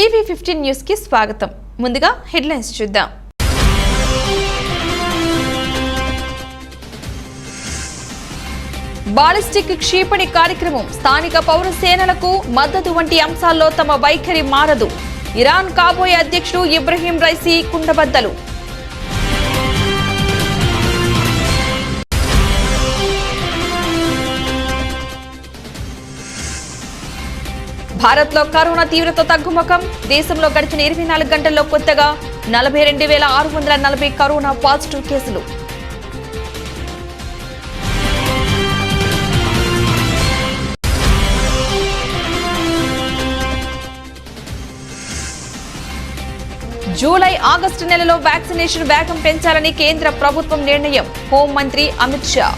TV15 news కి స్వాగతం. ముందుగా హెడ్లైన్స్ చూద్దాం. బాలిస్టిక్ క్షిపణి కార్యక్రమం, స్థానిక పౌర సేనలకు మద్దతు వంటి అంశాల్లో తమ వైఖరి మారదు. ఇరాన్ కాబోయే అధ్యక్షుడు ఇబ్రహీం రైసీ కుండబద్దలు. భారత్లో కరోనా తీవ్రత తగ్గుముఖం. దేశంలో గడిచిన 24 గంటల్లో కొత్తగా 42,640 కరోనా పాజిటివ్ కేసులు. జూలై, ఆగస్టు నెలలో వ్యాక్సినేషన్ వేగం పెంచాలని కేంద్ర ప్రభుత్వం నిర్ణయం. హోంమంత్రి అమిత్ షా.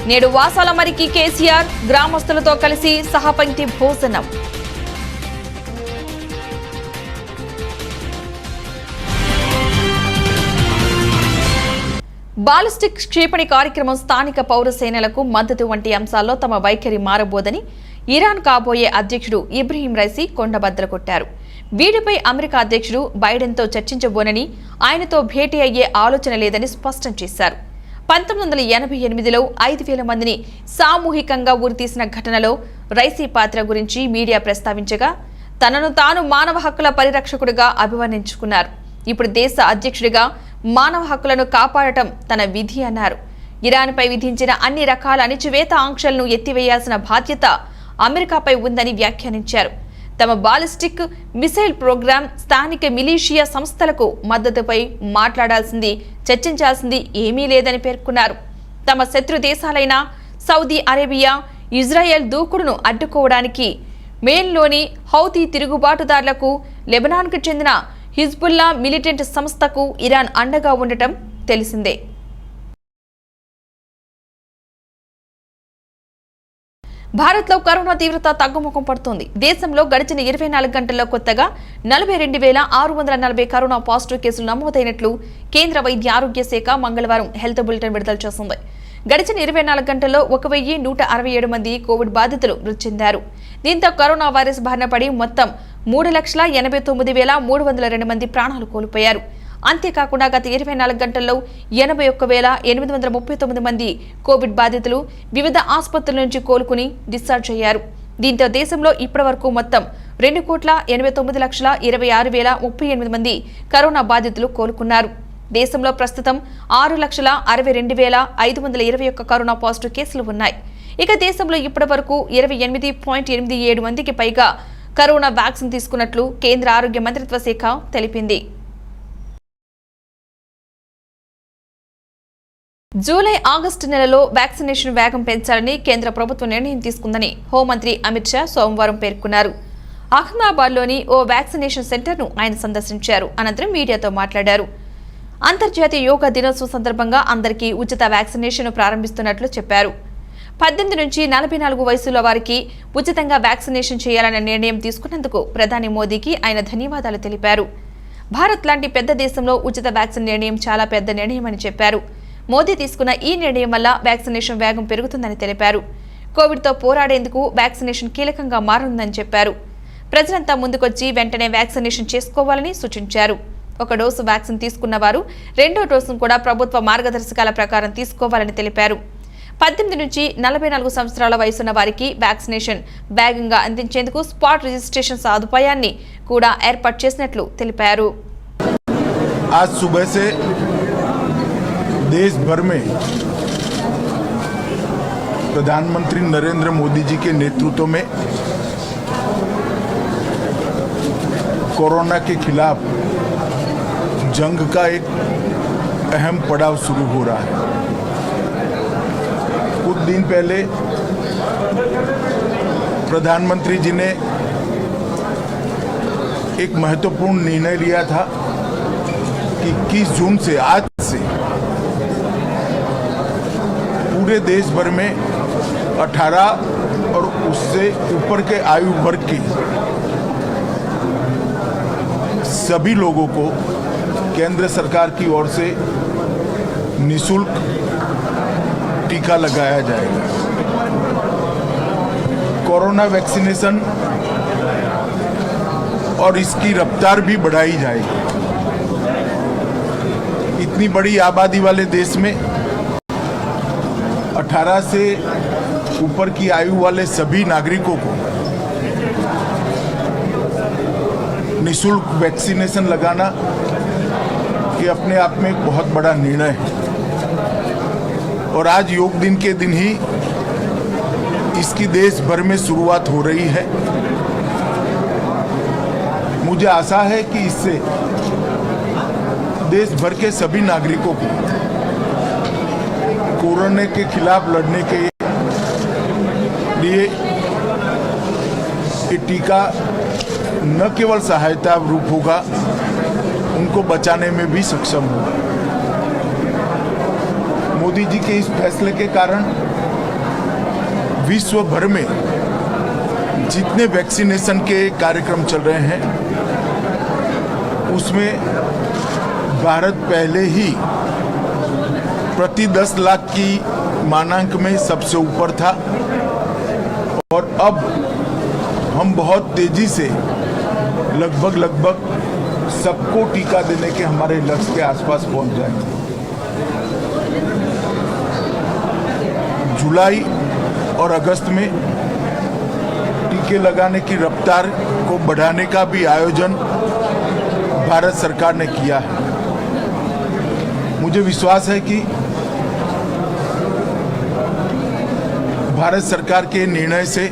నేడు వాసాల మరికి కేసీఆర్ గ్రామస్తులతో కలిసి సహపంక్తి భోజనం. బాలిస్టిక్ క్షిపణి కార్యక్రమం, స్థానిక పౌర సేనలకు మద్దతు వంటి అంశాల్లో తమ వైఖరి మారబోదని ఇరాన్ కాబోయే అధ్యక్షుడు ఇబ్రహీం రైసీ కొండబద్దలు కొట్టారు. వీటిపై అమెరికా అధ్యక్షుడు బైడెన్తో చర్చించబోనని, ఆయనతో భేటీ అయ్యే ఆలోచన లేదని స్పష్టం చేశారు. 1988లో 5,000 మందిని సామూహికంగా ఉరితీసిన ఘటనలో రైసీ పాత్ర గురించి మీడియా ప్రస్తావించగా తనను తాను మానవ హక్కుల పరిరక్షకుడిగా అభివర్ణించుకున్నారు. ఇప్పుడు దేశ అధ్యక్షుడిగా మానవ హక్కులను కాపాడటం తన విధి అన్నారు. ఇరాన్పై విధించిన అన్ని రకాల అణిచివేత ఆంక్షలను ఎత్తివేయాల్సిన బాధ్యత అమెరికాపై ఉందని వ్యాఖ్యానించారు. తమ బాలిస్టిక్ మిసైల్ ప్రోగ్రాం, స్థానిక మిలీషియా సంస్థలకు మద్దతుపై మాట్లాడాల్సింది, చర్చించాల్సింది ఏమీ లేదని పేర్కొన్నారు. తమ శత్రు దేశాలైన సౌదీ అరేబియా, ఇజ్రాయెల్ దూకుడును అడ్డుకోవడానికి మేన్లోని హౌతీ తిరుగుబాటుదారులకు, లెబనాన్కు చెందిన హిజ్బుల్లా మిలిటెంట్ సంస్థకు ఇరాన్ అండగా ఉండటం తెలిసిందే. భారత్లో కరోనా తీవ్రత తగ్గుముఖం పడుతోంది. దేశంలో గడిచిన 24 గంటల్లో కొత్తగా 42,640 కరోనా పాజిటివ్ కేసులు నమోదైనట్లు కేంద్ర వైద్య ఆరోగ్య శాఖ మంగళవారం హెల్త్ బులెటిన్ విడుదల చేసింది. గడిచిన 24 గంటల్లో 1,167 మంది కోవిడ్ బాధితులు మృతి చెందారు. దీంతో కరోనా వైరస్ బారిన పడి మొత్తం 3,89,302 మంది ప్రాణాలు కోల్పోయారు. అంతేకాకుండా గత 24 గంటల్లో 81,839 మంది కోవిడ్ బాధితులు వివిధ ఆసుపత్రుల నుంచి కోలుకుని డిశ్చార్జ్ అయ్యారు. దీంతో దేశంలో ఇప్పటివరకు మొత్తం 2,89,26,038 మంది కరోనా బాధితులు కోలుకున్నారు. దేశంలో ప్రస్తుతం 6,62,521 కరోనా పాజిటివ్ కేసులు ఉన్నాయి. ఇక దేశంలో ఇప్పటివరకు 28.87 మందికి పైగా కరోనా వ్యాక్సిన్ తీసుకున్నట్లు కేంద్ర ఆరోగ్య మంత్రిత్వ శాఖ తెలిపింది. జూలై, ఆగస్టు నెలలో వ్యాక్సినేషన్ వేగం పెంచాలని కేంద్ర ప్రభుత్వం నిర్ణయం తీసుకుందని హోంమంత్రి అమిత్ షా సోమవారం పేర్కొన్నారు. అహ్మదాబాద్లోని ఓ వ్యాక్సినేషన్ సెంటర్ను ఆయన సందర్శించారు. అనంతరం మీడియాతో మాట్లాడారు. అంతర్జాతీయ యోగా దినోత్సవం సందర్భంగా అందరికీ ఉచిత వ్యాక్సినేషన్ ప్రారంభిస్తున్నట్లు చెప్పారు. 18 నుంచి 44 వయసుల వారికి ఉచితంగా వ్యాక్సినేషన్ చేయాలనే నిర్ణయం తీసుకున్నందుకు ప్రధాని మోదీకి ఆయన ధన్యవాదాలు తెలిపారు. భారత్ లాంటి పెద్ద దేశంలో ఉచిత వ్యాక్సిన్ నిర్ణయం చాలా పెద్ద నిర్ణయమని చెప్పారు. మోదీ తీసుకున్న ఈ నిర్ణయం వల్ల వ్యాక్సినేషన్ వేగం పెరుగుతుందని తెలిపారు. కోవిడ్తో పోరాడేందుకు వ్యాక్సినేషన్ కీలకంగా మారనుందని చెప్పారు. ప్రజలంతా ముందుకొచ్చి వెంటనే వ్యాక్సినేషన్ చేసుకోవాలని సూచించారు. ఒక డోసు వ్యాక్సిన్ తీసుకున్న వారు 2వ డోసును కూడా ప్రభుత్వ మార్గదర్శకాల ప్రకారం తీసుకోవాలని తెలిపారు. 18 నుంచి 44 సంవత్సరాల వయసున్న వారికి వ్యాక్సినేషన్ వేగంగా అందించేందుకు స్పాట్ రిజిస్ట్రేషన్ సదుపాయాన్ని కూడా ఏర్పాటు చేసినట్లు తెలిపారు. देश भर में प्रधानमंत्री नरेंद्र मोदी जी के नेतृत्व में कोरोना के खिलाफ जंग का एक अहम पड़ाव शुरू हो रहा है. कुछ दिन पहले प्रधानमंत्री जी ने एक महत्वपूर्ण निर्णय लिया था कि 21 जून से आज से पूरे देश भर में 18 और उससे ऊपर के आयु वर्ग की सभी लोगों को केंद्र सरकार की ओर से निःशुल्क टीका लगाया जाएगा। कोरोना वैक्सीनेशन और इसकी रफ्तार भी बढ़ाई जाएगी। इतनी बड़ी आबादी वाले देश में 18 से ऊपर की आयु वाले सभी नागरिकों को निःशुल्क वैक्सीनेशन लगाना ये अपने आप में एक बहुत बड़ा निर्णय है। और आज योग दिन के दिन ही इसकी देश भर में शुरुआत हो रही है। मुझे आशा है कि इससे देश भर के सभी नागरिकों को कोरोना के खिलाफ लड़ने के लिए ये टीका न केवल सहायता रूप होगा, उनको बचाने में भी सक्षम होगा। मोदी जी के इस फैसले के कारण विश्व भर में जितने वैक्सीनेशन के कार्यक्रम चल रहे हैं उसमें भारत पहले ही प्रति 10 लाख की मानांक में सबसे ऊपर था और अब हम बहुत तेजी से लगभग सबको टीका देने के हमारे लक्ष्य के आसपास पहुंच जाएंगे। जुलाई और अगस्त में टीके लगाने की रफ्तार को बढ़ाने का भी आयोजन भारत सरकार ने किया है। मुझे विश्वास है कि भारत सरकार के निर्णय से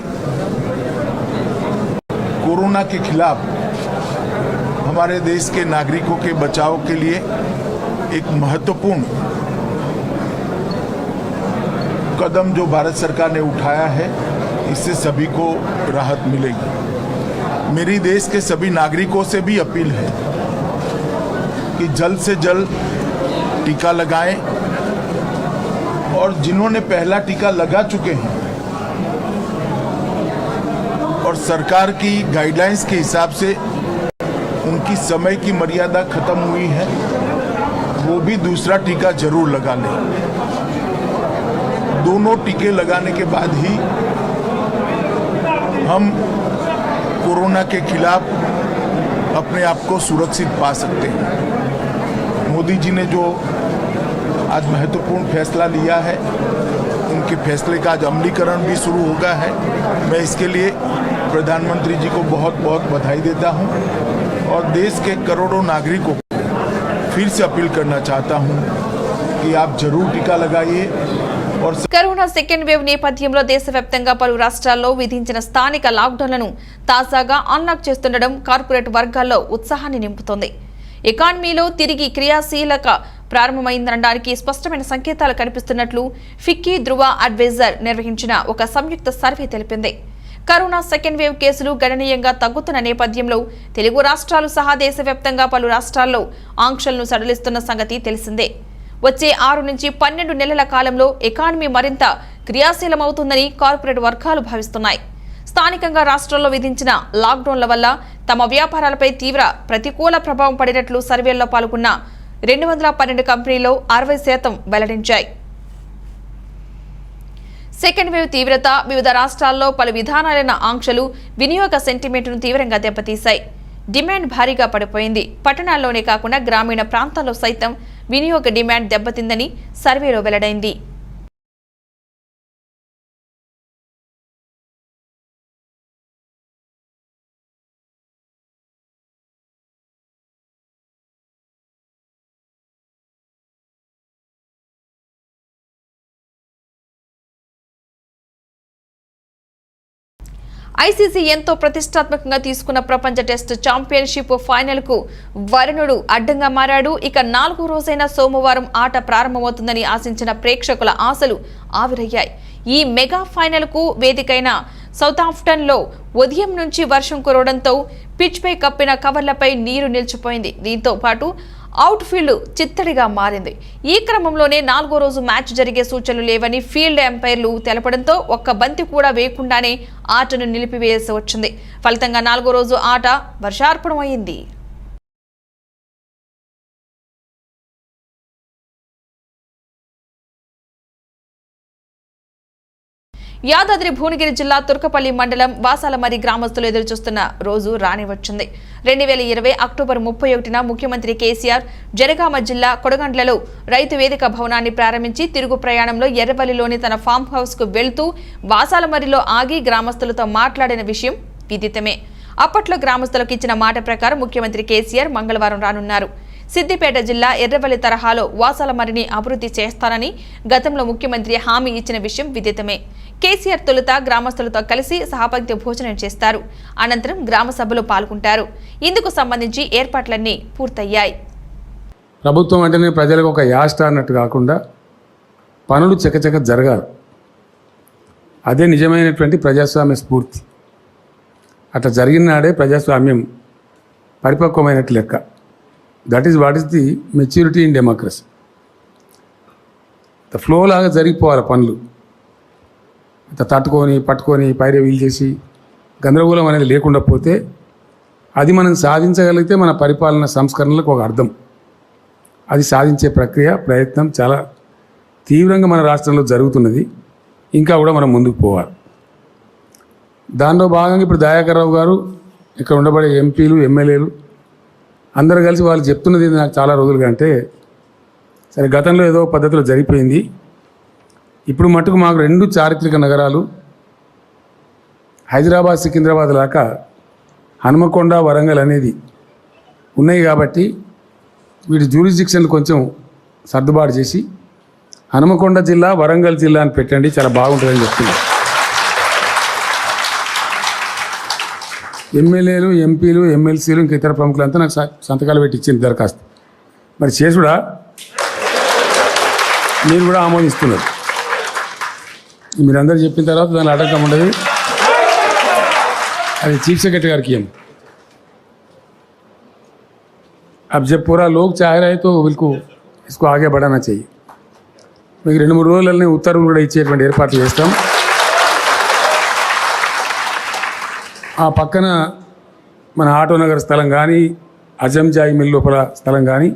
कोरोना के खिलाफ हमारे देश के नागरिकों के बचाव के लिए एक महत्वपूर्ण कदम जो भारत सरकार ने उठाया है, इससे सभी को राहत मिलेगी। मेरी देश के सभी नागरिकों से भी अपील है कि जल्द से जल्द टीका लगाएं और जिन्होंने पहला टीका लगा चुके हैं और सरकार की गाइडलाइंस के हिसाब से उनकी समय की मर्यादा खत्म हुई है, वो भी दूसरा टीका जरूर लगा लें। दोनों टीके लगाने के बाद ही हम कोरोना के खिलाफ अपने आप को सुरक्षित पा सकते हैं। मोदी जी ने जो आज महत्वपूर्ण फैसला लिया है, उनके फैसले का आज अमलीकरण भी शुरू हो गया है। मैं इसके लिए प्रधानमंत्री जी को बहुत बहुत बधाई देता हूं और देश के करोड़ों नागरिकों को फिर से अपील करना चाहता हूं कि आप जरूर टीका लगाइए। और కరోనా సెకండ్ వేవ్ నేపథ్యంలో దేశవ్యాప్తంగా పలు రాష్ట్రాల్లో విధించిన స్థానిక లాక్డౌన్లను తాజాగా అన్లాక్ చేస్తుండడం కార్పొరేట్ వర్గాల్లో ఉత్సాహాన్ని నింపుతోంది. ఎకానమీలో తిరిగి క్రియాశీలక ప్రారంభమైందనడానికి స్పష్టమైన సంకేతాలు కనిపిస్తున్నట్లు ఫిక్కీ ధృవ అడ్వైజర్ నిర్వహించిన ఒక సంయుక్త సర్వే తెలిపింది. కరోనా సెకండ్ వేవ్ కేసులు గణనీయంగా తగ్గుతున్న నేపథ్యంలో తెలుగు రాష్ట్రాలు సహా దేశవ్యాప్తంగా పలు రాష్ట్రాల్లో ఆంక్షలను సడలిస్తున్న సంగతి తెలిసిందే. వచ్చే 6 నుంచి 12 నెలల కాలంలో ఎకానమీ మరింత క్రియాశీలమవుతుందని కార్పొరేట్ వర్గాలు భావిస్తున్నాయి. స్థానికంగా రాష్ట్రాల్లో విధించిన లాక్డౌన్ల వల్ల తమ వ్యాపారాలపై తీవ్ర ప్రతికూల ప్రభావం పడినట్లు సర్వేల్లో పాల్గొన్న 212 కంపెనీల్లో 60% వెల్లడించాయి. సెకండ్ వేవ్ తీవ్రత, వివిధ రాష్ట్రాల్లో పలు విధానాలైన ఆంక్షలు వినియోగ సెంటిమెంట్ను తీవ్రంగా దెబ్బతీశాయి. డిమాండ్ భారీగా పడిపోయింది. పట్టణాల్లోనే కాకుండా గ్రామీణ ప్రాంతాల్లో సైతం వినియోగ డిమాండ్ దెబ్బతిందని సర్వేలో వెల్లడైంది. ఐసీసీ ఎంతో ప్రతిష్టాత్మకంగా తీసుకున్న ప్రపంచ టెస్ట్ ఛాంపియన్షిప్ ఫైనల్ కు వరుణుడు అడ్డంగా మారాడు. ఇక 4వ రోజైన సోమవారం ఆట ప్రారంభమవుతుందని ఆశించిన ప్రేక్షకుల ఆశలు ఆవిరయ్యాయి. ఈ మెగా ఫైనల్ కు వేదికైన సౌతాంప్టన్ లో ఉదయం నుంచి వర్షం కురవడంతో పిచ్ పై కప్పిన కవర్లపై నీరు నిలిచిపోయింది. దీంతో పాటు అవుట్ ఫీల్డ్ చిత్తడిగా మారింది. ఈ క్రమంలోనే 4వ రోజు మ్యాచ్ జరిగే సూచనలు లేవని ఫీల్డ్ ఎంపైర్లు తెలపడంతో ఒక్క బంతి కూడా వేయకుండానే ఆటను నిలిపివేయాల్సి వచ్చింది. ఫలితంగా 4వ రోజు ఆట వర్షార్పణమైంది. యాదాద్రి భువనగిరి జిల్లా తుర్కపల్లి మండలం వాసాలమరి గ్రామస్తులు ఎదురుచూస్తున్న రోజు రాని వచ్చింది. 2020 అక్టోబర్ 31న ముఖ్యమంత్రి కేసీఆర్ జనగామ జిల్లా కొడగండ్లలో రైతు వేదిక భవనాన్ని ప్రారంభించి తిరుగు ప్రయాణంలో ఎర్రవల్లిలోని తన ఫామ్ హౌస్ కు వెళ్తూ వాసాలమరిలో ఆగి గ్రామస్తులతో మాట్లాడిన విషయం విదితమే. అప్పట్లో గ్రామస్తులకు ఇచ్చిన మాట ప్రకారం ముఖ్యమంత్రి కేసీఆర్ మంగళవారం రానున్నారు. సిద్దిపేట జిల్లా ఎర్రవల్లి తరహాలో వాసాలమరిని అభివృద్ధి చేస్తానని గతంలో ముఖ్యమంత్రి హామీ ఇచ్చిన విషయం విదితమే. కేసీఆర్ తొలుత గ్రామస్తులతో కలిసి సహపంక్తి భోజనం చేస్తారు. అనంతరం గ్రామ సభలో పాల్గొంటారు. ఇందుకు సంబంధించి ఏర్పాట్లన్నీ పూర్తయ్యాయి. ప్రభుత్వం అంటేనే ప్రజలకు ఒక యాష్ట అన్నట్టు కాకుండా పనులు చకచక జరగాలి. అదే నిజమైనటువంటి ప్రజాస్వామ్య స్ఫూర్తి. అట్లా జరిగిన నాడే ప్రజాస్వామ్యం పరిపక్వమైనట్టు లెక్క. That is what is the maturity in democracy. Flow లాగా జరిగిపోవాలి పనులు. తట్టుకొని పట్టుకొని పైరే వీలు చేసి గందరగోళం అనేది లేకుండా పోతే అది మనం సాధించగలిగితే మన పరిపాలన సంస్కరణలకు ఒక అర్థం. అది సాధించే ప్రయత్నం చాలా తీవ్రంగా మన రాష్ట్రంలో జరుగుతున్నది. ఇంకా కూడా మనం ముందుకు పోవాలి. దానిలో భాగంగా ఇప్పుడు దయాకర్రావు గారు, ఇక్కడ ఉండబడే ఎంపీలు, ఎమ్మెల్యేలు అందరూ కలిసి వాళ్ళు చెప్తున్నది నాకు చాలా రోజులుగా అంటే, సరే గతంలో ఏదో పద్ధతిలో జరిగిపోయింది, ఇప్పుడు మటుకు మాకు 2 చారిత్రక నగరాలు హైదరాబాద్ సికింద్రాబాద్ లాగా హనుమకొండ, వరంగల్ అనేది ఉన్నాయి కాబట్టి వీటి జ్యూరిస్డిక్షన్ కొంచెం సర్దుబాటు చేసి హనుమకొండ జిల్లా, వరంగల్ జిల్లా అని పెట్టండి, చాలా బాగుంటుందని చెప్తున్నారు. ఎమ్మెల్యేలు, ఎంపీలు, ఎమ్మెల్సీలు ఇంకా ఇతర ప్రముఖులంతా నాకు సంతకాలు పెట్టి ఇచ్చింది దరఖాస్తు. మరి చేసుడా మీరు కూడా ఆమోదిస్తున్నారు. మీరందరూ చెప్పిన తర్వాత దాని అడగం ఉండదు. అది चीफ सेक्रेटरी గారికి ఏం. अब जब पूरा लोग चाह रहे तो बिल्कुल इसको आगे बढ़ाना चाहिए. మీకు 2-3 రోజులనే ఉత్తర్వులు కూడా ఇచ్చేటువంటి ఏర్పాట్లు చేస్తాం. ఆ పక్కన మన ఆటోనగర్ స్థలం కానీ, అజంజాయి మిల్ లోపల స్థలం కానీ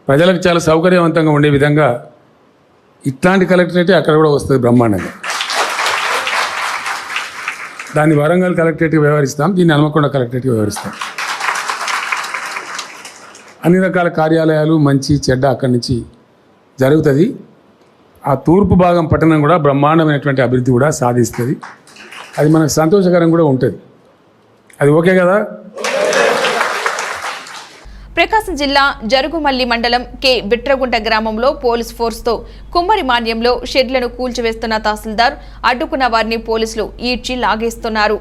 ప్రజలకు చాలా సౌకర్యవంతంగా ఉండే విధంగా ఇట్లాంటి కలెక్టరేటే అక్కడ కూడా వస్తుంది బ్రహ్మాండంగా. దాన్ని వరంగల్ కలెక్టరేట్గా వ్యవహరిస్తాం, దీన్ని హనుమకొండ కలెక్టరేట్గా వ్యవహరిస్తాం. అన్ని రకాల కార్యాలయాలు మంచి చెడ్డ అక్కడి నుంచి జరుగుతుంది. ఆ తూర్పు భాగం పట్టణం కూడా బ్రహ్మాండమైనటువంటి అభివృద్ధి కూడా సాధిస్తుంది. అది మనకు సంతోషకరం కూడా ఉంటుంది. అది ఓకే కదా. ప్రకాశం జిల్లా జరుగుమల్లి మండలం కె బిట్రగుంట గ్రామంలో పోలీస్ ఫోర్స్తో కుమ్మరి మాన్యంలో షెడ్లను కూల్చివేస్తున్న తహసీల్దార్ అడ్డుకున్న వారిని పోలీసులు ఈడ్చి లాగేస్తున్నారు.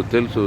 తెలుసు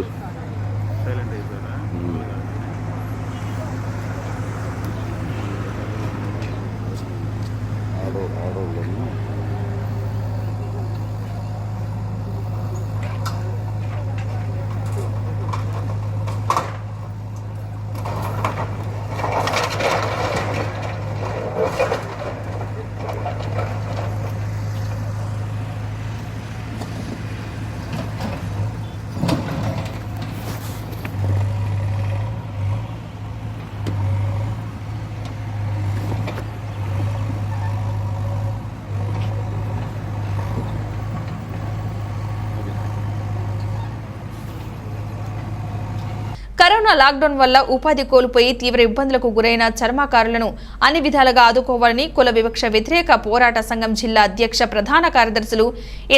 కరోనా లాక్డౌన్ వల్ల ఉపాధి కోల్పోయి తీవ్ర ఇబ్బందులకు గురైన చర్మకారులను అన్ని విధాలుగా ఆదుకోవాలని కుల వివక్ష వ్యతిరేక పోరాట సంఘం జిల్లా అధ్యక్ష ప్రధాన కార్యదర్శులు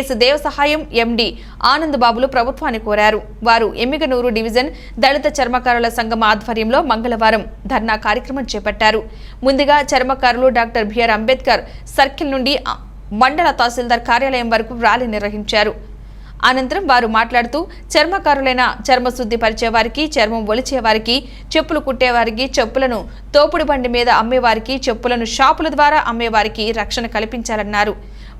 ఎస్ దేవ సహాయం ఎండి ఆనంద్ బాబులు ప్రభుత్వాన్ని కోరారు. వారు ఎమ్మిగనూరు డివిజన్ దళిత చర్మకారుల సంఘం ఆధ్వర్యంలో మంగళవారం ధర్నా కార్యక్రమం చేపట్టారు. ముందుగా చర్మకారులు డాక్టర్ బిఆర్ అంబేద్కర్ సర్కిల్ నుండి మండల తహసీల్దార్ కార్యాలయం వరకు ర్యాలీ నిర్వహించారు. అనంతరం వారు మాట్లాడుతూ చర్మకారులైన చర్మశుద్ధి పరిచేవారికి, చర్మం ఒలిచేవారికి, చెప్పులు కుట్టేవారికి, చెప్పులను తోపుడు బండి మీద అమ్మేవారికి, చెప్పులను షాపుల ద్వారా అమ్మేవారికి రక్షణ కల్పించాలన్నారు.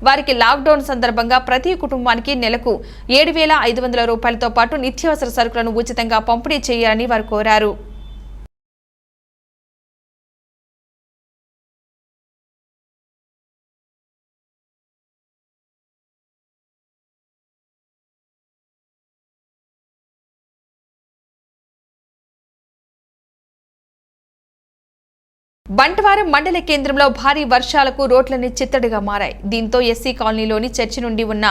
వారికి లాక్డౌన్ సందర్భంగా ప్రతి కుటుంబానికి నెలకు 7,500 రూపాయలతో పాటు నిత్యావసర సరుకులను ఉచితంగా పంపిణీ చేయాలని వారు కోరారు. బంటవారం మండల కేంద్రంలో భారీ వర్షాలకు రోడ్లన్నీ చిత్తడిగా మారాయి. దీంతో ఎస్సీ కాలనీలోని చర్చి నుండి ఉన్న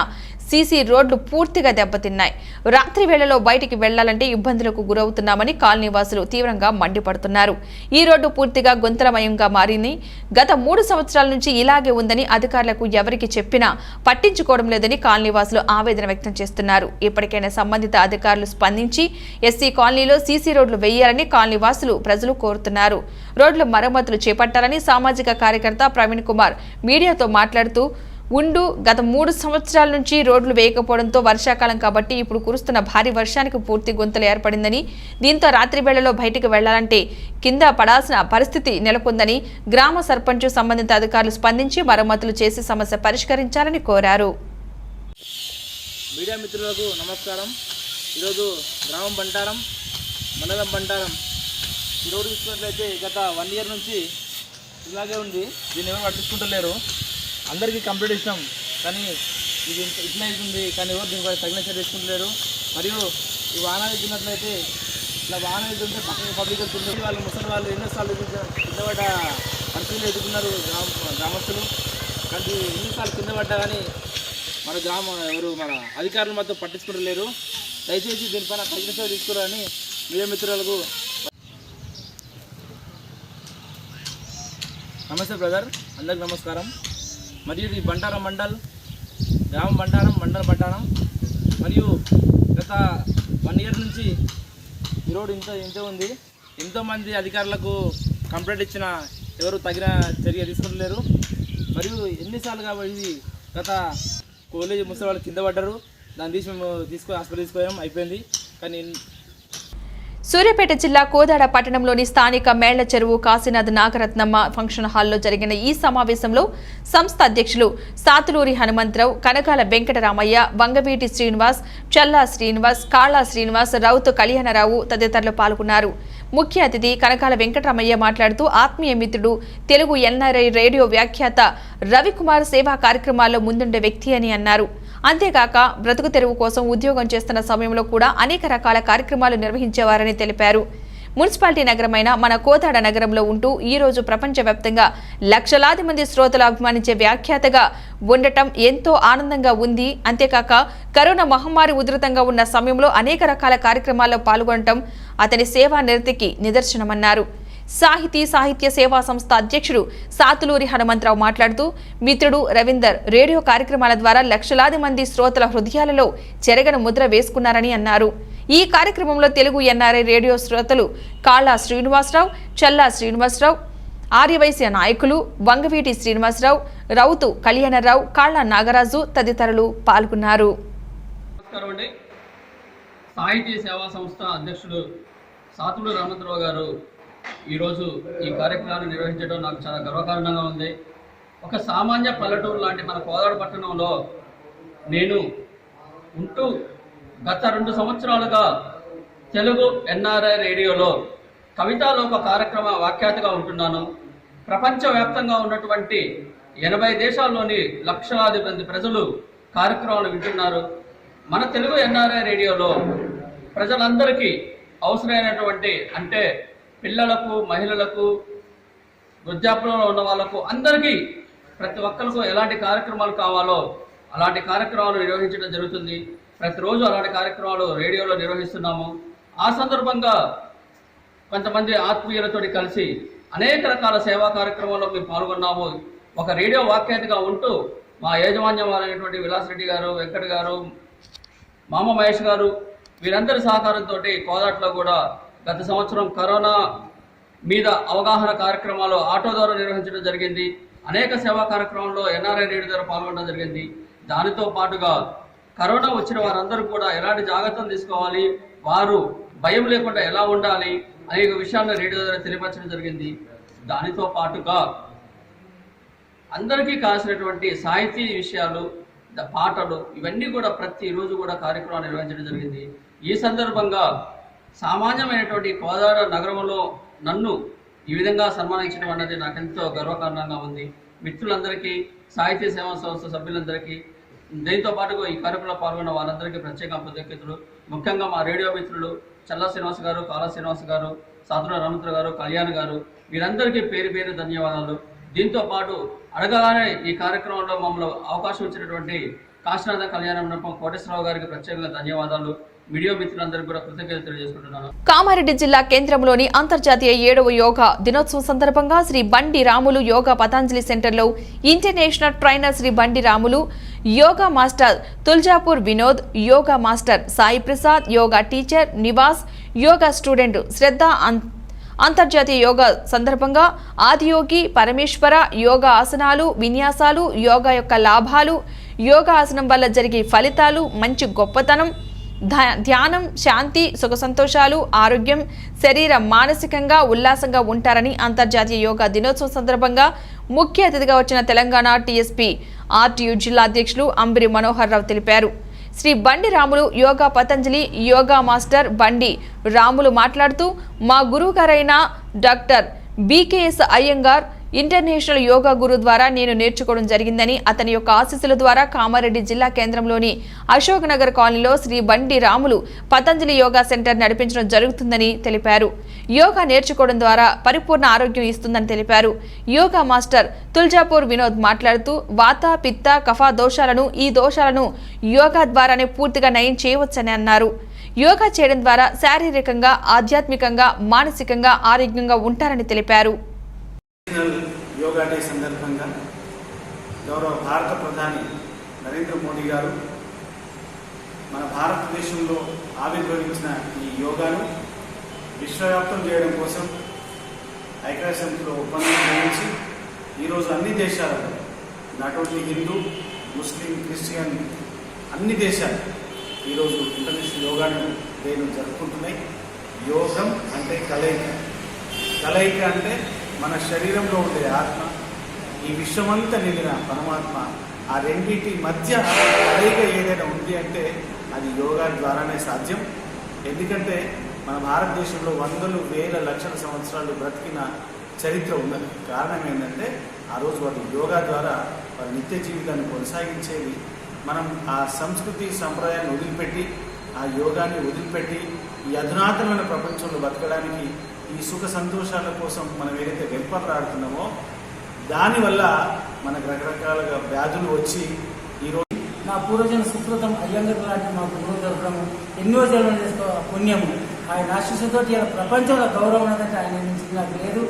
సీసీ రోడ్లు పూర్తిగా దెబ్బతిన్నాయి. రాత్రి వేళలో బయటికి వెళ్లాలంటే ఇబ్బందులకు గురవుతున్నామని కాలనీవాసులు తీవ్రంగా మండిపడుతున్నారు. ఈ రోడ్డు పూర్తిగా గుంతలమయంగా మారింది. గత 3 సంవత్సరాల నుంచి ఇలాగే ఉందని అధికారులకు ఎవరికి చెప్పినా పట్టించుకోవడం లేదని కాలనీవాసులు ఆవేదన వ్యక్తం చేస్తున్నారు. ఇప్పటికైనా సంబంధిత అధికారులు స్పందించి ఎస్సీ కాలనీలో సీసీ రోడ్లు వేయాలని కాలనీవాసులు ప్రజలు కోరుతున్నారు. రోడ్ల మరమ్మతులు చేపట్టాలని సామాజిక కార్యకర్త ప్రవీణ్ కుమార్ మీడియాతో మాట్లాడుతూ గత 3 సంవత్సరాల నుంచి రోడ్లు వేయకపోవడంతో వర్షాకాలం కాబట్టి ఇప్పుడు కురుస్తున్న భారీ వర్షానికి పూర్తి గుంతలు ఏర్పడిందని, దీంతో రాత్రి వేళలో బయటికి వెళ్లాలంటే కింద పడాల్సిన పరిస్థితి నెలకొందని గ్రామ సర్పంచ్ సంబంధిత అధికారులు స్పందించి మరమ్మతులు చేసి సమస్య పరిష్కరించాలని కోరారు. మీడియా మిత్రులకు నమస్కారం. ఈరోజు గ్రామం బంటారం, మండలం బంటారం ఈ రోడ్డు చూసినట్లయితే గత 1 ఇయర్ నుంచి ఇలాగే ఉంది. దీన్ని ఎవరు పట్టించుకుంటలేరు. అందరికీ కంప్లీట్ ఇచ్చినాం, కానీ ఇది ఇట్లా అవుతుంది, కానీ ఎవరు దీనికి తగిన చర్య తీసుకుంటలేరు. మరియు ఈ వాహన వెళ్తున్నట్లయితే ఇట్లా వాహన వెళ్తుంటే పక్కన పబ్లిక్ వెళ్తుంటే వాళ్ళు ముసలి వాళ్ళు ఎన్నోసార్లు కింద పడ్డ పరిస్థితులు ఎదుర్కొన్నారు గ్రామస్తులు. కానీ ఎన్నిసార్లు కింద పడ్డా కానీ మన అధికారులు మాత్రం పట్టించుకుంటలేరు. దయచేసి దీనిపైన తగిన చర్య తీసుకురాని మీడియా మిత్రులకు నమస్తే బ్రదర్, అందరికి నమస్కారం. మరియు ఇది బంటారం గ్రామం బంటారం, మండలం బంటారం. మరియు గత 1 ఇయర్ నుంచి ఈ రోడ్ ఇంత ఉంది. ఎంతోమంది అధికారులకు కంప్లైంట్ ఇచ్చిన ఎవరు తగిన చర్య తీసుకుంటలేరు. మరియు ఎన్నిసార్లు కాబట్టి గత కాలేజీ ముసలి వాళ్ళు కింద పడ్డారు, దాన్ని తీసి మేము హాస్పిటల్ తీసుకోవడం అయిపోయింది. కానీ సూర్యాపేట జిల్లా కోదాడ పట్టణంలోని స్థానిక మేళ్ల చెరువు కాశీనాథ్ నాగరత్నమ్మ ఫంక్షన్ హాల్లో జరిగిన ఈ సమావేశంలో సంస్థ అధ్యక్షులు సాతులూరి హనుమంతరావు, కనకాల వెంకటరామయ్య, వంగవీటి శ్రీనివాస్, చల్లా శ్రీనివాస్, కాళా శ్రీనివాస్, రౌతు కళ్యాణరావు తదితరులు పాల్గొన్నారు. ముఖ్య అతిథి కనకాల వెంకటరామయ్య మాట్లాడుతూ ఆత్మీయ మిత్రుడు, తెలుగు ఎన్ఆర్ఐ రేడియో వ్యాఖ్యాత రవికుమార్ సేవా కార్యక్రమాల్లో ముందుండే వ్యక్తి అని అన్నారు. అంతేకాక బ్రతుకు తెరువు కోసం ఉద్యోగం చేస్తున్న సమయంలో కూడా అనేక రకాల కార్యక్రమాలు నిర్వహించేవారని తెలిపారు. మున్సిపాలిటీ నగరమైన మన కోదాడ నగరంలో ఉంటూ ఈ రోజు ప్రపంచవ్యాప్తంగా లక్షలాది మంది శ్రోతలు అభిమానించే వ్యాఖ్యాతగా ఉండటం ఎంతో ఆనందంగా ఉంది. అంతేకాక కరోనా మహమ్మారి ఉధృతంగా ఉన్న సమయంలో అనేక రకాల కార్యక్రమాల్లో పాల్గొనటం అతని సేవా నిరతికి నిదర్శనమన్నారు. సాహిత్య సేవా సంస్థ అధ్యక్షుడు సాతులూరి హనుమంతరావు మాట్లాడుతూ మిత్రుడు రవీందర్ రేడియో కార్యక్రమాల ద్వారా లక్షలాది మంది శ్రోతల హృదయాలలో చెరగని ముద్ర వేసుకున్నారని అన్నారు. ఈ కార్యక్రమంలో తెలుగు ఎన్ఆర్ఐ రేడియో శ్రోతలు కాళా శ్రీనివాసరావు, చల్లా శ్రీనివాసరావు, ఆర్యవైశ్య నాయకులు వంగవీటి శ్రీనివాసరావు, రౌతు కళ్యాణరావు, కాళా నాగరాజు తదితరులు పాల్గొన్నారు. సాహిత్య సేవా సంస్థ అధ్యక్షుడు సాతులూరి హనుమంతరావు గారు ఈరోజు ఈ కార్యక్రమాన్ని నిర్వహించడం నాకు చాలా గర్వకారణంగా ఉంది. ఒక సామాన్య పల్లెటూరు లాంటి మన కోదాడ పట్టణంలో నేను ఉంటూ గత 2 సంవత్సరాలుగా తెలుగు ఎన్ఆర్ఐ రేడియోలో కవితాలోక కార్యక్రమ వ్యాఖ్యాతగా ఉంటున్నాను. ప్రపంచవ్యాప్తంగా ఉన్నటువంటి 80 దేశాల్లోని లక్షలాది మంది ప్రజలు కార్యక్రమాలు వింటున్నారు. మన తెలుగు ఎన్ఆర్ఐ రేడియోలో ప్రజలందరికీ అవసరమైనటువంటి అంటే పిల్లలకు, మహిళలకు, వృద్ధాప్యంలో ఉన్న వాళ్ళకు అందరికీ ప్రతి ఒక్కరికి ఎలాంటి కార్యక్రమాలు కావాలో అలాంటి కార్యక్రమాలు నిర్వహించడం జరుగుతుంది. ప్రతిరోజు అలాంటి కార్యక్రమాలు రేడియోలో నిర్వహిస్తున్నాము. ఆ సందర్భంగా కొంతమంది ఆత్మీయులతో కలిసి అనేక రకాల సేవా కార్యక్రమాల్లో మేము పాల్గొన్నాము. ఒక రేడియో వ్యాఖ్యాతగా ఉంటూ మా యాజమాన్యం అయినటువంటి విలాస్ రెడ్డి గారు, వెంకట్ గారు, మామ మహేష్ గారు వీరందరి సహకారంతో కోదాట్లో కూడా గత సంవత్సరం కరోనా మీద అవగాహన కార్యక్రమాలు ఆటో ద్వారా నిర్వహించడం జరిగింది. అనేక సేవా కార్యక్రమాల్లో ఎన్ఆర్ఐ రేడియో ద్వారా పాల్గొనడం జరిగింది. దానితో పాటుగా కరోనా వచ్చిన వారందరూ కూడా ఎలాంటి జాగ్రత్తలు తీసుకోవాలి, వారు భయం లేకుండా ఎలా ఉండాలి అనేక విషయాలను రేడియో ద్వారా తెలియపరచడం జరిగింది. దానితో పాటుగా అందరికీ కావాల్సినటువంటి సాహితీ విషయాలు, పాటలు ఇవన్నీ కూడా ప్రతిరోజు కూడా కార్యక్రమాలు నిర్వహించడం జరిగింది. ఈ సందర్భంగా సామాన్యమైనటువంటి కోదాడ నగరంలో నన్ను ఈ విధంగా సన్మానించడం అన్నది నాకు ఎంతో గర్వకారణంగా ఉంది. మిత్రులందరికీ, సాహిత్య సేవా సంస్థ సభ్యులందరికీ, దీంతో పాటుగా ఈ కార్యక్రమంలో పాల్గొన్న వారందరికీ ప్రత్యేక కృతజ్ఞతలు. ముఖ్యంగా మా రేడియో మిత్రులు చల్లా శ్రీనివాస్ గారు, కాళా శ్రీనివాస్ గారు, సాతుల రామచంద్ర గారు, కళ్యాణ్ గారు, వీరందరికీ పేరు పేరు ధన్యవాదాలు. దీంతో పాటు అడగగానే ఈ కార్యక్రమంలో మమ్మల్ని అవకాశం ఇచ్చినటువంటి కాశీనాథ కళ్యాణ మండపం కోటేశ్వరరావు గారికి ప్రత్యేకంగా ధన్యవాదాలు. మీడియా మిత్రులందరికీ కూడా కృతజ్ఞతలు తెలియజేసుకుంటున్నాను. కామారెడ్డి జిల్లా కేంద్రంలోని అంతర్జాతీయ 7వ యోగా దినోత్సవం సందర్భంగా శ్రీ బండి రాములు యోగా పతాంజలి సెంటర్లో international trainer Shri Bandi Ramulu, yoga master Tuljapur Vinod, yoga master Sai Prasad, yoga teacher Nivas, yoga student Shraddha అంతర్జాతీయ యోగా సందర్భంగా ఆదియోగి పరమేశ్వర యోగా ఆసనాలు, విన్యాసాలు, యోగా యొక్క లాభాలు, యోగా ఆసనం వల్ల జరిగే ఫలితాలు, మంచి గొప్పతనం, ధ్యానం, శాంతి, సుఖ సంతోషాలు, ఆరోగ్యం, శరీరం మానసికంగా ఉల్లాసంగా ఉంటారని అంతర్జాతీయ యోగా దినోత్సవం సందర్భంగా ముఖ్య అతిథిగా వచ్చిన తెలంగాణ టీఎస్పీ ఆర్టీయూ జిల్లా అధ్యక్షులు అంబరి మనోహర్ రావు తెలిపారు. శ్రీ బండి రాములు యోగా పతంజలి యోగా మాస్టర్ బండి రాములు మాట్లాడుతూ, మా గురువు గారైన doctor BKS Iyengar international yoga guru ద్వారా నేను నేర్చుకోవడం జరిగిందని, అతని యొక్క ఆశీస్సుల ద్వారా కామారెడ్డి జిల్లా కేంద్రంలోని అశోక్ నగర్ కాలనీలో శ్రీ బండి రాములు పతంజలి యోగా సెంటర్ నడిపించడం జరుగుతుందని తెలిపారు. యోగా నేర్చుకోవడం ద్వారా పరిపూర్ణ ఆరోగ్యం ఇస్తుందని తెలిపారు. యోగా మాస్టర్ తుల్జాపూర్ వినోద్ మాట్లాడుతూ, వాత, పిత్త, కఫ దోషాలను ఈ దోషాలను యోగా ద్వారానే పూర్తిగా నయం చేయవచ్చని అన్నారు. యోగా చేయడం ద్వారా శారీరకంగా, ఆధ్యాత్మికంగా, మానసికంగా ఆరోగ్యంగా ఉంటారని తెలిపారు. యోగా డే సందర్భంగా గౌరవ భారత ప్రధాని నరేంద్ర మోడీ గారు మన భారతదేశంలో ఆవిర్భవించిన ఈ యోగాను విశ్వవ్యాప్తం చేయడం కోసం ఐక్యరాజ్యసమితిలో ఒప్పందం గురించి ఈరోజు అన్ని దేశాలలో, not only Hindu, Muslim, Christian అన్ని దేశాలు ఈరోజు ఇంటర్నేషనల్ యోగా డేను జరుపుకుంటున్నాయి. యోగం అంటే కలయిక, కలయిక అంటే మన శరీరంలో ఉండే ఆత్మ, ఈ విశ్వమంతా నిండిన పరమాత్మ, ఆ రెండింటి మధ్య కలయిక ఏదైనా ఉంది అంటే అది యోగా ద్వారానే సాధ్యం. ఎందుకంటే మన భారతదేశంలో వందలు, వేల, లక్షల సంవత్సరాలు బ్రతికిన చరిత్ర ఉన్నది. కారణం ఏంటంటే ఆ రోజు వాళ్ళు యోగా ద్వారా వారి నిత్య జీవితాన్ని కొనసాగించేది. మనం ఆ సంస్కృతి సంప్రదాయాన్ని వదిలిపెట్టి, ఆ యోగాన్ని వదిలిపెట్టి ఈ అధునాతనమైన ప్రపంచంలో బతకడానికి, ఈ సుఖ సంతోషాల కోసం మనం ఏదైతే వెంపర్లాడుతున్నామో దానివల్ల మనకు రకరకాలుగా వ్యాధులు వచ్చి ఈరోజు నా పూర్వజన సుకృతం అయ్యంగారు లాంటి మా గురువు దొరకడము, ఎన్నో జన్మలు చేసుకో పుణ్యము, ఆయన ఆశీస్సుతో ఇలా ప్రపంచంలో గౌరవం ఉన్నదంటే ఆయన నుంచి నాకు లేదు.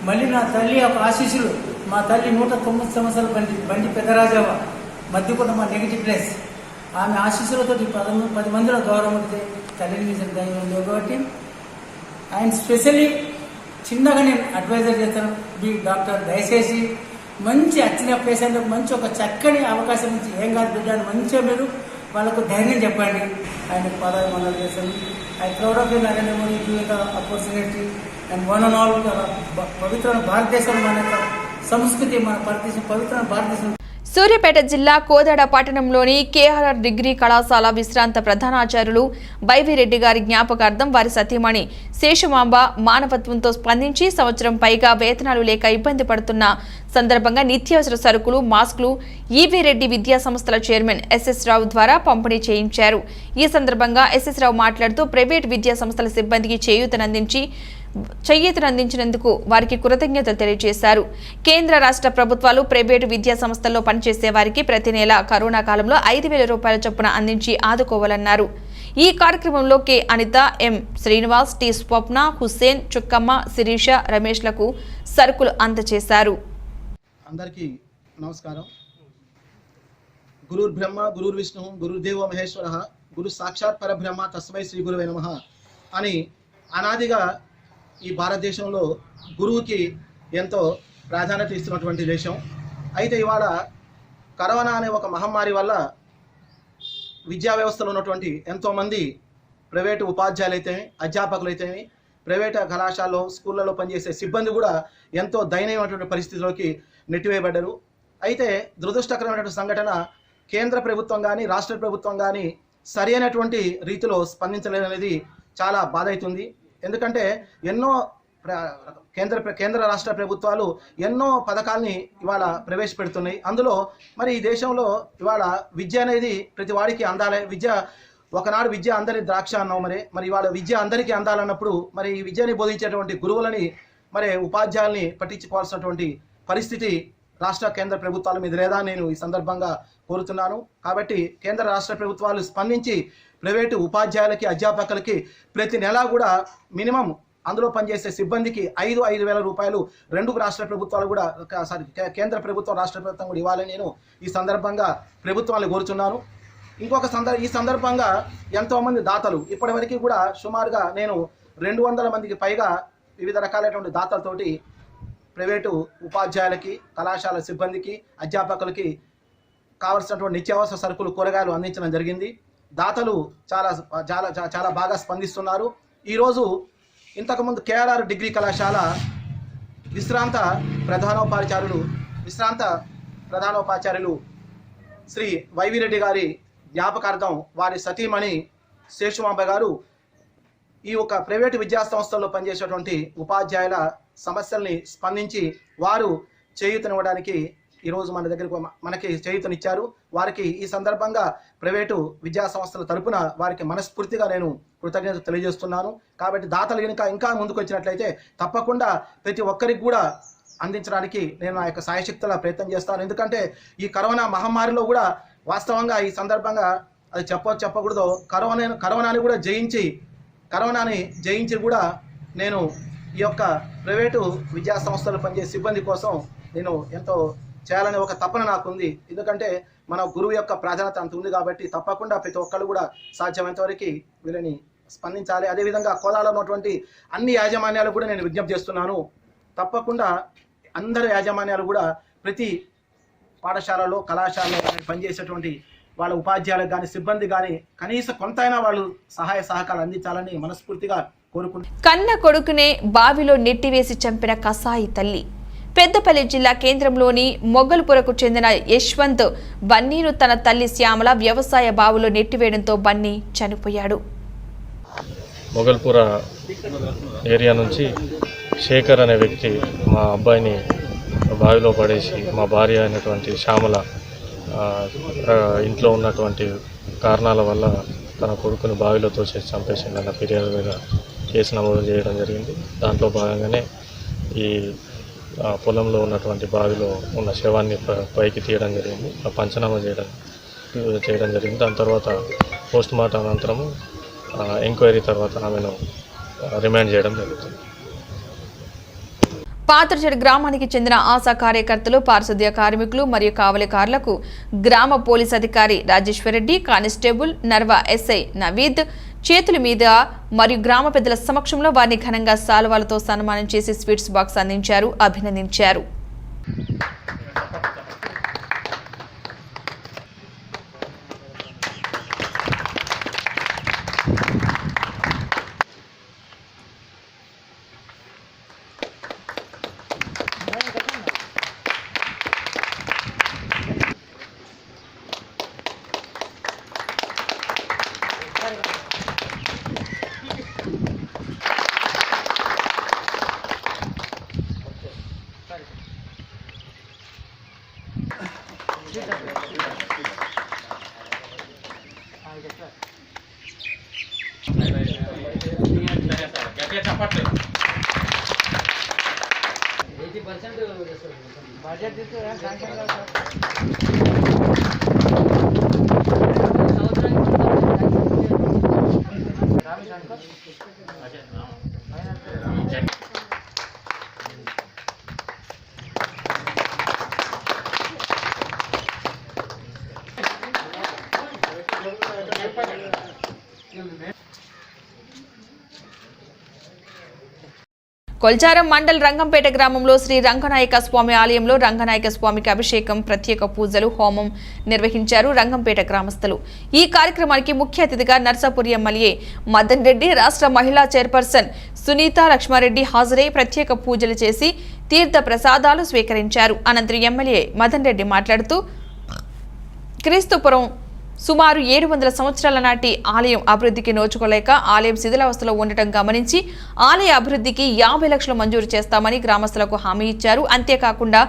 మళ్ళీ నా తల్లి యొక్క ఆశీస్సులు, మా తల్లి 109 సంవత్సరాల బండి పెద్దరాజావ మధ్యకొండ, మా నెగిటివ్ ప్లేస్, ఆమె ఆశీస్సులతో 10 మందిలో గౌరవం ఉంటే తల్లిని మించిన దైవం లేదు. కాబట్టి ఆయన స్పెషల్లీ చిన్నగా నేను అడ్వైజర్ చేస్తాను, మీ డాక్టర్ దయచేసి మంచి వచ్చిన పేషెంట్లకు మంచి ఒక చక్కని అవకాశం ఇచ్చి, ఏం కాదు బిడ్డ అని మంచిగా మీరు వాళ్ళకు ధైర్యం చెప్పండి. ఆయనకు పదవి మనలు చేస్తాను. I proud of you Narendra Modi giving the opportunity and one and all పవిత్రమైన భారతదేశం, మన యొక్క సంస్కృతి, మన పవిత్రమైన భారతదేశం. సూర్యాపేట జిల్లా కోదాడ పట్టణంలోని కేఆర్ఆర్ డిగ్రీ కళాశాల విశ్రాంత ప్రధానాచార్యులు బైవిరెడ్డి గారి జ్ఞాపకార్థం వారి సతీమణి శేషమాంబ మానవత్వంతో స్పందించి సంవత్సరం పైగా వేతనాలు లేక ఇబ్బంది పడుతున్న సందర్భంగా నిత్యావసర సరుకులు, మాస్కులు ఈవీ రెడ్డి విద్యా సంస్థల చైర్మన్ ఎస్ఎస్ రావు ద్వారా పంపిణీ చేయించారు. ఈ సందర్భంగా ఎస్ఎస్ రావు మాట్లాడుతూ, ప్రైవేట్ విద్యా సంస్థల సిబ్బందికి చేయూతనందించినందుకు వారికి కృతజ్ఞతలు తెలియజేశారు. కేంద్ర రాష్ట్ర ప్రభుత్వాలు ప్రైవేటు విద్యా సంస్థల్లో పనిచేసే వారికి ప్రతి నెల కరోనా కాలంలో 5,000 రూపాయల చొప్పున అందించి ఆదుకోవాలన్నారు. ఈ కార్యక్రమంలో కె అనిత, ఎం శ్రీనివాస్, టి స్వప్న, హుస్సేన్, చుక్కమ్మ, శిరీష, రమేష్లకు సరుకులు అందజేశారు. అందరికీ నమస్కారం. గురుర్ బ్రహ్మ, గురుర్ విష్ణు, గురుదేవ మహేశ్వర, గురు సాక్షాత్ పరబ్రహ్మ, తస్మై శ్రీ గురువే నమః అని అనాదిగా ఈ భారతదేశంలో గురువుకి ఎంతో ప్రాధాన్యత ఇస్తున్నటువంటి దేశం. అయితే ఇవాళ కరోనా అనే ఒక మహమ్మారి వల్ల విద్యా వ్యవస్థలో ఉన్నటువంటి ఎంతోమంది ప్రైవేటు ఉపాధ్యాయులైతే, అధ్యాపకులైతే, ప్రైవేట్ కళాశాలలో, స్కూళ్ళలో పనిచేసే సిబ్బంది కూడా ఎంతో దయనీయమైనటువంటి పరిస్థితిలోకి నెట్టివేయబడ్డారు. అయితే దురదృష్టకరమైనటువంటి సంఘటన, కేంద్ర ప్రభుత్వం కానీ రాష్ట్ర ప్రభుత్వం కానీ సరి అయినటువంటి రీతిలో స్పందించలేదనేది చాలా బాధ అవుతుంది. ఎందుకంటే ఎన్నో కేంద్ర రాష్ట్ర ప్రభుత్వాలు ఎన్నో పథకాల్ని ఇవాళ ప్రవేశపెడుతున్నాయి. అందులో మరి ఈ దేశంలో ఇవాళ విద్య అనేది ప్రతి వాడికి అందాలి, విద్య ఒకనాడు విద్య అందరి ద్రాక్ష అన్నావు, మరి వాళ్ళ విద్య అందరికీ అందాలన్నప్పుడు మరి ఈ విద్యని బోధించేటువంటి గురువులని మరి ఉపాధ్యాయుల్ని పట్టించుకోవాల్సినటువంటి పరిస్థితి రాష్ట్ర కేంద్ర ప్రభుత్వాల మీద లేదా నేను ఈ సందర్భంగా కోరుతున్నాను. కాబట్టి కేంద్ర రాష్ట్ర ప్రభుత్వాలు స్పందించి ప్రైవేటు ఉపాధ్యాయులకి అధ్యాపకులకి ప్రతి నెలా కూడా మినిమం అందులో పనిచేసే సిబ్బందికి 5,000 రూపాయలు రెండు రాష్ట్ర ప్రభుత్వాలు కూడా కేంద్ర ప్రభుత్వం రాష్ట్ర ప్రభుత్వం కూడా ఇవ్వాలని నేను ఈ సందర్భంగా ప్రభుత్వాన్ని కోరుతున్నాను. ఈ సందర్భంగా ఎంతోమంది దాతలు ఇప్పటివరకు కూడా సుమారుగా నేను 200 మందికి పైగా వివిధ రకాలైనటువంటి దాతలతోటి ప్రైవేటు ఉపాధ్యాయులకి కళాశాల సిబ్బందికి అధ్యాపకులకి కావలసినటువంటి నిత్యావసర సరుకులు కూరగాయలు అందించడం జరిగింది. దాతలు చాలా చాలా చాలా బాగా స్పందిస్తున్నారు. ఈరోజు ఇంతకుముందు కేఆర్ఆర్ డిగ్రీ కళాశాల విశ్రాంత ప్రధానోపాధ్యాయులు శ్రీ వైవిరెడ్డి గారి జ్ఞాపకార్థం వారి సతీమణి శేషుమాంబ గారు ఈ యొక్క ప్రైవేటు విద్యా సంస్థల్లో పనిచేసేటువంటి ఉపాధ్యాయుల సమస్యల్ని స్పందించి వారు చేయూతనివ్వడానికి ఈరోజు మన దగ్గరకు మనకి చేయూతనిచ్చారు. వారికి ఈ సందర్భంగా ప్రైవేటు విద్యా సంస్థల తరపున వారికి మనస్ఫూర్తిగా నేను కృతజ్ఞత తెలియజేస్తున్నాను. కాబట్టి దాతలు ఇంకా ముందుకు వచ్చినట్లయితే తప్పకుండా ప్రతి ఒక్కరికి కూడా అందించడానికి నేను నా యొక్క సాయశక్తుల ప్రయత్నం చేస్తాను. ఎందుకంటే ఈ కరోనా మహమ్మారిలో కూడా వాస్తవంగా ఈ సందర్భంగా అది చెప్పకూడదు, కరోనాని కూడా జయించి కూడా నేను ఈ యొక్క ప్రైవేటు విద్యా సంస్థలు పనిచేసే సిబ్బంది కోసం నేను ఎంతో చేయాలనే ఒక తపన నాకుంది. ఎందుకంటే మన గురువు యొక్క ప్రాధాన్యత అంత ఉంది కాబట్టి తప్పకుండా ప్రతి ఒక్కళ్ళు కూడా సాధ్యమైనంత వరకు వీళ్ళని స్పందించాలి. అదేవిధంగా కోదాడలో ఉన్నటువంటి అన్ని యాజమాన్యాలు కూడా నేను విజ్ఞప్తి చేస్తున్నాను. తప్పకుండా అందరు యాజమాన్యాలు కూడా ప్రతి పాఠశాలలో కళాశాలలో పనిచేసేటువంటి వాళ్ళ ఉపాధ్యాయులకు కానీ సిబ్బంది కానీ కనీసం కొంతైనా వాళ్ళు సహాయ సహకారాలు అందించాలని మనస్ఫూర్తిగా కోరుకుంటున్నాను. కన్న కొడుకునే బావిలో నెట్టివేసి చంపిన కసాయి తల్లి. పెద్దపల్లి జిల్లా కేంద్రంలోని మొగ్గల్పురకు చెందిన యశ్వంత్ బన్నీను తన తల్లి శ్యామల వ్యవసాయ బావిలో నెట్టివేయడంతో బన్నీ చనిపోయాడు. మొగల్పుర ఏరియా నుంచి శేఖర్ అనే వ్యక్తి మా అబ్బాయిని బావిలో పడేసి మా భార్య అయినటువంటి శ్యామల ఇంట్లో ఉన్నటువంటి కారణాల వల్ల తన కొడుకుని బావిలో తోసేసి చంపేసిందన్న ఫిర్యాదు మీద కేసు నమోదు చేయడం జరిగింది. దాంట్లో భాగంగానే ఈ పొలంలో ఉన్నటువంటి బావిలో ఉన్న శవాన్ని పైకి తీయడం జరిగింది, పంచనామా చేయడం జరిగింది. దాని తర్వాత పోస్ట్ మార్టం అనంతరము ఎంక్వైరీ తర్వాత ఆమెను రిమాండ్ చేయడం జరుగుతుంది. పాత్రచెడు గ్రామానికి చెందిన ఆశా కార్యకర్తలు, పారిశుద్ధ్య కార్మికులు మరియు కావలికారులకు గ్రామ పోలీస్ అధికారి రాజేశ్వరరెడ్డి, కానిస్టేబుల్ నర్వా ఎస్ఐ నవీద్ చేతుల మీద మరియు గ్రామ పెద్దల సమక్షంలో వారిని ఘనంగా సాల్వాలతో సన్మానం చేసి స్వీట్స్ బాక్స్ అందించారు, అభినందించారు. కొల్చారం మండల్ రంగంపేట గ్రామంలో శ్రీ రంగనాయక స్వామి ఆలయంలో రంగనాయక స్వామికి అభిషేకం, ప్రత్యేక పూజలు, హోమం నిర్వహించారు రంగంపేట గ్రామస్తులు. ఈ కార్యక్రమానికి ముఖ్య అతిథిగా నర్సాపురి ఎమ్మెల్యే మదన్ రెడ్డి, రాష్ట్ర మహిళా చైర్పర్సన్ సునీత లక్ష్మారెడ్డి హాజరై ప్రత్యేక పూజలు చేసి తీర్థ ప్రసాదాలు స్వీకరించారు. అనంతరం ఎమ్మెల్యే మదన్ రెడ్డి మాట్లాడుతూ క్రీస్తుపురం సుమారు 700 సంవత్సరాల నాటి ఆలయం అభివృద్ధికి నోచుకోలేక ఆలయం శిథిలావస్థలో ఉండటం గమనించి ఆలయ అభివృద్ధికి 50 లక్షలు మంజూరు చేస్తామని గ్రామస్తులకు హామీ ఇచ్చారు. అంతేకాకుండా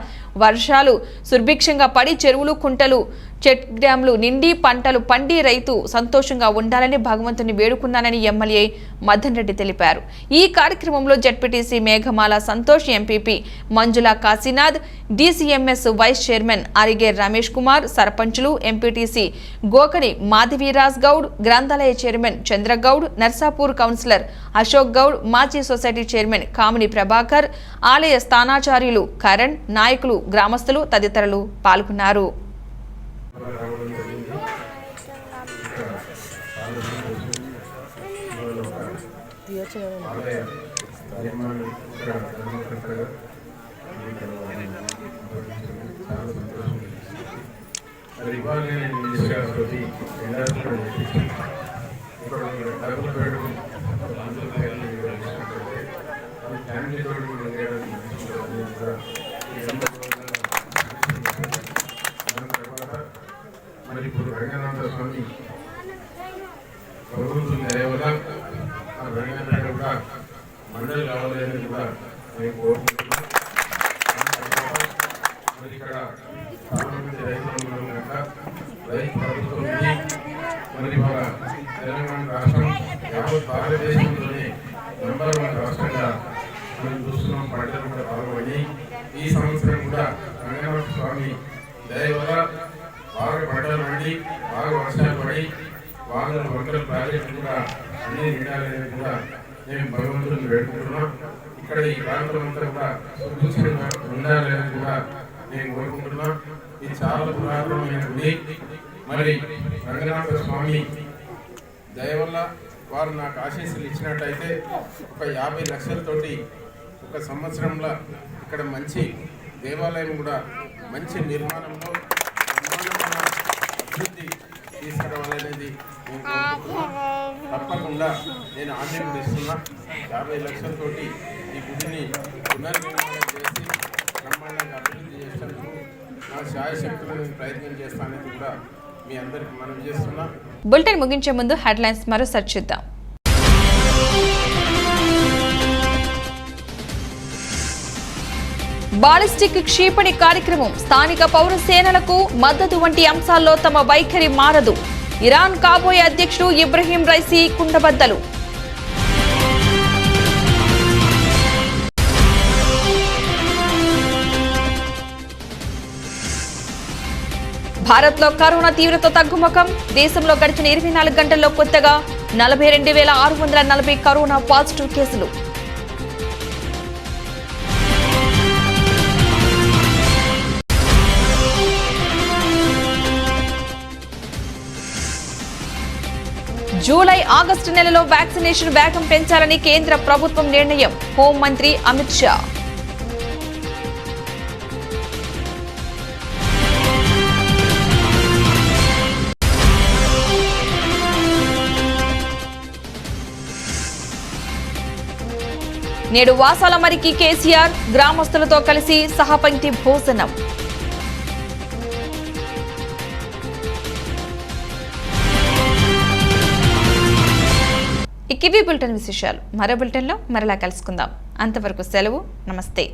వర్షాలు సుర్భిక్షంగా పడి చెరువులు, కుంటలు చెక్ డ్యాంలు నిండి పంటలు పండి రైతు సంతోషంగా ఉండాలని భగవంతుని వేడుకున్నానని ఎమ్మెల్యే మదన్ రెడ్డి తెలిపారు. ఈ కార్యక్రమంలో ZPTC Meghamala Santosh, MPP Manjula Kashinath, DCMS vice chairman Arige Ramesh Kumar, సర్పంచులు, ఎంపీటీసీ గోకని మాధవీరాజ్ గౌడ్, గ్రంథాలయ చైర్మన్ చంద్రగౌడ్, నర్సాపూర్ కౌన్సిలర్ అశోక్ గౌడ్, మాజీ సొసైటీ చైర్మన్ కామిని ప్రభాకర్, ఆలయ స్థానాచార్యులు కరణ్, నాయకులు, గ్రామస్తులు తదితరులు పాల్గొన్నారు. మరి ఇప్పుడు రంగనాథ స్వామి ప్రభుత్వం దయవల్ల ఆ రంగనాథ కూడా మండలి రావాలని కూడా నేను కోరుకుంటున్నాను. మరి ఇక్కడ చాలా మంది రైతులు ఉన్నారు కనుక రైతు ప్రభుత్వం మరి మన తెలంగాణ రాష్ట్రం యావత్ భారతదేశంలోనే నంబర్ 1 రాష్ట్రంగా మనం చూస్తున్నాం. పంటలు కూడా పాల్గొని ఈ సంవత్సరం కూడా రంగనాథ స్వామి దయవల్ల బాగా పంటలు పండి బాగా వర్షాలు పడి వందల ప్రాజెక్టులు కూడా అన్ని నిండాలని కూడా నేను భగవంతుడిని వేడుకుంటున్నాను. ఇక్కడ ఈ ప్రాంతం అంతా కూడా సుభిక్షంగా ఉండాలని కూడా నేను కోరుకుంటున్నాను. ఇది చాలా పురాతనమైన గుడి. మరి రంగనాథ స్వామి దయవల్ల వారు నాకు ఆశీస్సులు ఇచ్చినట్టయితే ఒక 50 లక్షలతోటి ఒక సంవత్సరంలో ఇక్కడ మంచి దేవాలయం కూడా మంచి నిర్మాణంలో అభివృద్ధి తీసుకురావాలనేది నేను కోరుకుంటున్నాను. తప్పకుండా నేను హామీ కూడా ఇస్తున్నా. 50 లక్షలతోటి ఈ గుడిని పునర్నిర్మాణం చేసి బ్రహ్మాండంగా అభివృద్ధి చేసేందుకు నా శాయశక్తులను ప్రయత్నం చేస్తానని కూడా మీ అందరికి మనవి చేస్తున్నా. బులెటిన్ ముగించే ముందు హెడ్లైన్స్ మరోసారి చూద్దాం. బాలిస్టిక్ క్షిపణి కార్యక్రమం, స్థానిక పౌర సేనలకు మద్దతు వంటి అంశాల్లో తమ వైఖరి మారదు. ఇరాన్ కాబోయే అధ్యక్షుడు ఇబ్రహీం రైసీ కుండబద్దలు. భారత్లో కరోనా తీవ్రత తగ్గుముఖం. దేశంలో గడిచిన 24 గంటల్లో కొత్తగా 42,640 కరోనా పాజిటివ్ కేసులు. జూలై, ఆగస్టు నెలలో వ్యాక్సినేషన్ వేగం పెంచాలని కేంద్ర ప్రభుత్వం నిర్ణయం. హోంమంత్రి అమిత్ షా. నేడు వాసాల మరికి కేసీఆర్, గ్రామస్తులతో కలిసి సహపంక్తి భోజనం. ఇవి బులెటిన్ విశేషాలు. మరో బులెటిన్లో మరలా కలుసుకుందాం. అంతవరకు సెలవు. నమస్తే.